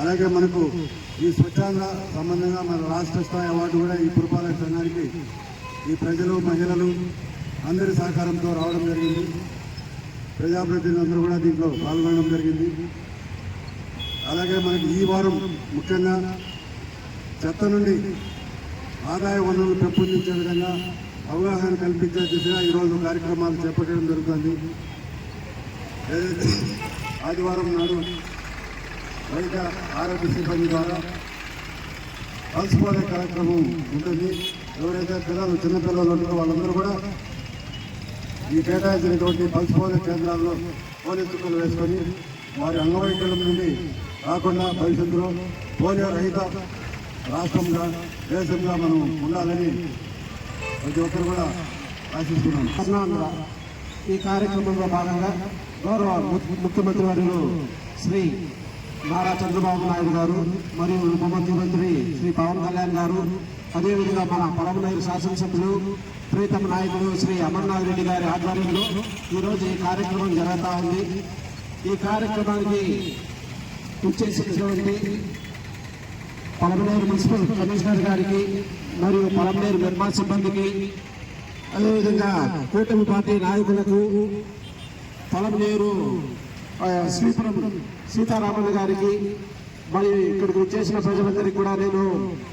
అలాగే మనకు ఈ స్వచ్ఛంద సంబంధంగా మన రాష్ట్ర స్థాయి అవార్డు కూడా ఈ పురపాలక సంఘానికి ఈ ప్రజలు మహిళలు అందరి సహకారంతో రావడం జరిగింది. ప్రజాప్రతినిధులందరూ కూడా దీంట్లో పాల్గొనడం జరిగింది. అలాగే మనకి ఈ వారం ముఖ్యంగా చెత్త నుండి ఆదాయ వనరులు పెంపొందించే విధంగా అవగాహన కల్పించే దిశగా ఈరోజు కార్యక్రమాలు చేపట్టడం జరుగుతుంది. ఏదైతే ఆదివారం నాడు వైద్య ఆరోగ్య సిబ్బంది ద్వారా పల్స్ పోలియో కార్యక్రమం ఉంటుంది. ఎవరైతే పిల్లలు చిన్నపిల్లలు ఉంటారో వాళ్ళందరూ కూడా ఈ కేటాయించినటువంటి పల్స్ పోలియో కేంద్రాల్లో పోలియో చుక్కలు వేసుకొని వారి అంగవైకల్యం నుండి కాకుండా భవిష్యత్తులో పోలియో రహిత రాష్ట్రంగా దేశంగా మనం ఉండాలని ప్రతి ఒక్కరు కూడా ఆశిస్తున్నాం. ఈ కార్యక్రమంలో భాగంగా గౌరవ ముఖ్యమంత్రి వర్యులు శ్రీ నారా చంద్రబాబు నాయుడు గారు మరియు ఉప ముఖ్యమంత్రి శ్రీ పవన్ కళ్యాణ్ గారు, అదేవిధంగా మన పలమనేరు శాసనసభ్యులు ప్రీతమ నాయకుడు శ్రీ అమర్నాథ్ రెడ్డి గారి ఆధ్వర్యంలో ఈరోజు ఈ కార్యక్రమం జరుగుతూ ఉంది. ఈ కార్యక్రమానికి ఇచ్చేసినటువంటి పలమనేరు మున్సిపల్ కమిషనర్ గారికి మరియు పలమనేరు నిర్మాణ సిబ్బందికి, అదేవిధంగా కూటమి పార్టీ నాయకులకు, పలమనేరు శ్రీపురం సీతారామన్ గారికి మరియు ఇక్కడికి వచ్చేసిన ప్రజలందరికీ కూడా నేను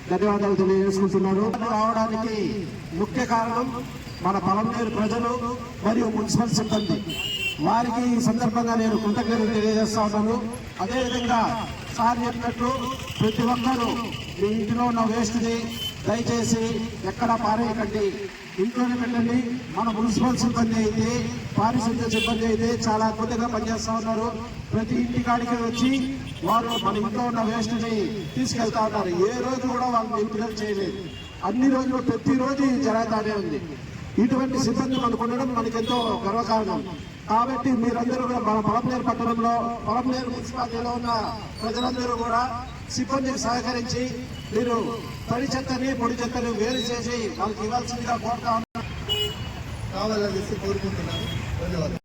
ధన్యవాదాలు తెలియజేసుకుంటున్నాను. రావడానికి ముఖ్య కారణం మన పలమనేరు ప్రజలు మరియు మున్సిపల్ సిబ్బంది. వారికి ఈ సందర్భంగా నేను కృతజ్ఞతలు తెలియజేస్తా ఉన్నాను. అదేవిధంగా సార్ చెప్పినట్టు ప్రతి ఒక్కరూ మీ ఇంటిలో ఉన్న వేస్ట్ని దయచేసి ఎక్కడ పారేయకండి, ఇంట్లోనే పెట్టండి. మన మున్సిపల్ సిబ్బంది అయితే, పారిశుద్ధ్య సిబ్బంది అయితే చాలా అద్భుతంగా పనిచేస్తూ ఉన్నారు. ప్రతి ఇంటి కాడికి వచ్చి వారు మన ఇంట్లో ఉన్న వేస్ట్ని తీసుకెళ్తా ఉన్నారు. ఏ రోజు కూడా వాళ్ళు నిలుపుదల చేయలేదు. అన్ని రోజులు ప్రతిరోజు జరుగుతూనే ఉంది. ఇటువంటి సిబ్బంది మనకు ఉండడం మనకెంతో గర్వకారణం. కాబట్టి మీరందరూ కూడా మన పలమనేరు పట్టణంలో, పలమనేరు మున్సిపాలిటీలో ఉన్న ప్రజలందరూ కూడా సిబ్బందికి సహకరించి మీరు తడి చెత్తని పొడి చెత్తని వేరు చేసి వాళ్ళకి ఇవ్వాల్సిందిగా కోరుతా ఉన్నాను. కావాలని కోరుకుంటున్నాను. ధన్యవాదాలు.